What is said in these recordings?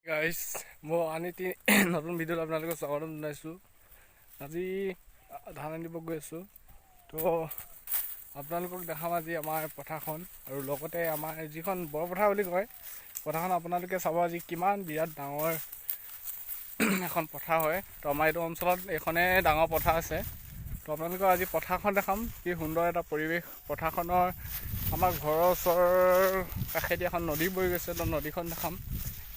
Guys মই আনি নতুন ভিডিঅ'ত আপোনালোকক স্বাগতম জনাইছোঁ। আজি ধান আনিব গৈ আছোঁ। তো আপোনালোকক দেখাম আজি আমাৰ পথাৰখন আৰু লগতে আমাৰ যিখন বৰপথাৰ বুলি কয় পথাৰখন আপোনালোকে চাব আজি কিমান বিৰাট ডাঙৰ এখন পথাৰ হয়। তো আমাৰ এইটো অঞ্চলত এইখনেই ডাঙৰ পথাৰ আছে। তো আপোনালোকক আজি পথাৰখন দেখাম, কি সুন্দৰ এটা পৰিৱেশ। পথাৰখনৰ আমাৰ ঘৰৰ ওচৰৰ কাষেদি এখন নদী বৈ গৈছে, তো নদীখন দেখাম।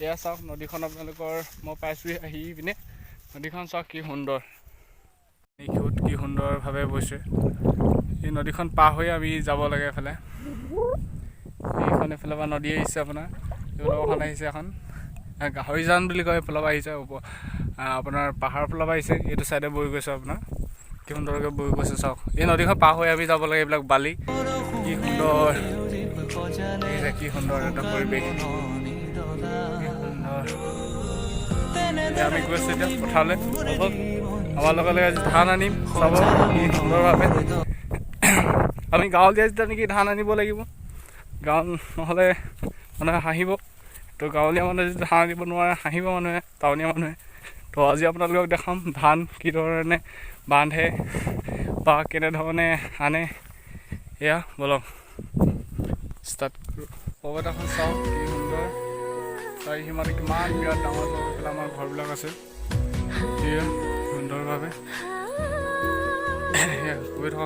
এয়া চাওক নদীখন আপোনালোকৰ মই পাইছোঁ আহি পিনে নদীখন চাওক কি সুন্দৰ, নিখুঁত কি সুন্দৰভাৱে বৈছে। এই নদীখন পাৰ হৈ আমি যাব লাগে এফালে। এইখন এফালে পৰা নদী আহিছে, আপোনাৰ এইফালৰ এখন আহিছে, এখন গাহৰিজান বুলি কয়, এইফালৰ পৰা আহিছে, আপোনাৰ পাহাৰৰ ফালৰ পৰা আহিছে, এইটো চাইডে বৈ গৈছে। আপোনাৰ কি সুন্দৰকৈ বৈ গৈছে চাওক। এই নদীখন পাৰ হৈ আমি যাব লাগে। এইবিলাক বালি কি সুন্দৰ, কি সুন্দৰ এটা পৰিৱেশ। আমি গৈ আছোঁ এতিয়া পথাৰলৈ। আমাৰ লগে লগে আজি ধান আনিম, চাব কি সুন্দৰভাৱে। আমি গাঁৱলীয়া যেতিয়া নেকি ধান আনিব লাগিব, গাঁও নহ'লে মানুহে হাঁহিব। তো গাঁৱলীয়া মানুহে যদি ধান আনিব নোৱাৰে হাঁহিব মানুহে, টাউনীয়া মানুহে। তো আজি আপোনালোকক দেখাম ধান কি ধৰণে বান্ধে বা কেনেধৰণে আনে। এয়া বলক ষ্টাৰ্ট কৰোঁ। পৰ্বতখন চাওঁ কি সুন্দৰ, তাৰ সীমাতে কিমান বিৰাট ডাঙৰ ডাঙৰ আমাৰ ঘৰবিলাক আছে। সেয়া সুন্দৰভাৱে গৈ থকা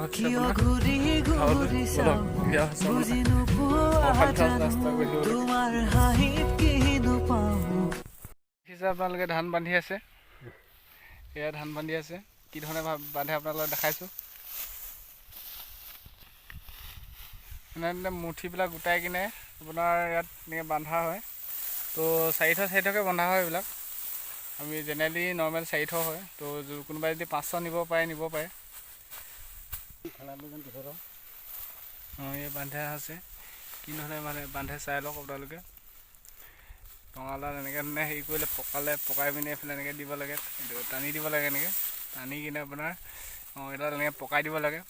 হৈছে আপোনালোকে ধান বান্ধি আছে। এয়া ধান বান্ধি আছে, কি ধৰণে বান্ধে আপোনালোকক দেখাইছোঁ। এনে মুঠিবিলাক গোটাই কিনে আপোনাৰ ইয়াত এনেকৈ বন্ধা হয়। তো চাৰিঠকৈ বন্ধা হয় এইবিলাক। আমি জেনেৰেলি নৰ্মেল 4 হয়। তো কোনোবাই যদি 500 নিব পাৰে নিব পাৰে। এই বান্ধা আছে, কি ধৰণে মানে বান্ধে চাই লওক আপোনালোকে। টঙালাত এনেকৈ ধৰণে হেৰি কৰিলে পকাই পিনে এইফালে এনেকৈ দিব লাগে, টানি দিব লাগে। এনেকৈ টানি কিনে আপোনাৰ এডাল এনেকৈ পকাই দিব লাগে।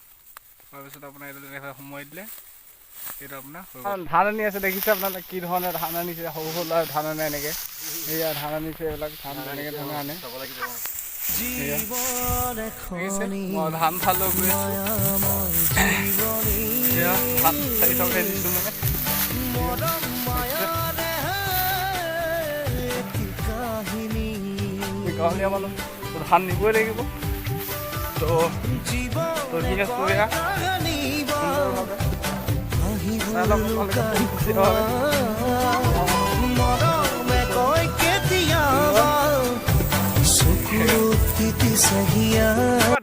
পকাৰ পিছত আপোনাৰ এইডাল এনেকৈ সোমোৱাই দিলে এইটো আপোনাৰ ধান আনি আছে। দেখিছে আপোনালোকে কি ধৰণে ধান আনিছে, সৰু সৰু ল'ৰা ধান আনে এনেকৈ। এয়া ধান আনিছে, এইবিলাক ধান এনেকৈ ধৰণে আনে। মই ধান ফালো গৈ আছোঁ। ধান 400কৈ দিছোঁ মানে। গাঁৱলীয়া মানুহ ধান নিবই লাগিব। তো ঠিক আছে, এয়া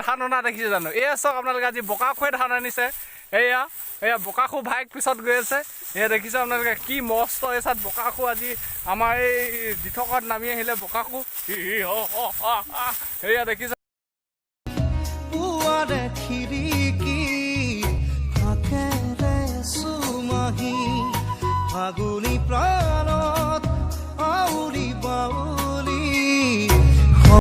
ধান অনা দেখিছে জানো? এয়া চাওক আপোনালোকে আজি বোকাখুৱে ধান আনিছে। এয়া বোকাখু ভাইক পিছত গৈ আছে। এয়া দেখিছে আপোনালোকে কি মস্ত এচাত বোকাখু আজি আমাৰ এই দিঠকত নামি আহিলে বোকাখু। এয়া দেখিছে ফাগুনি প্ৰাণ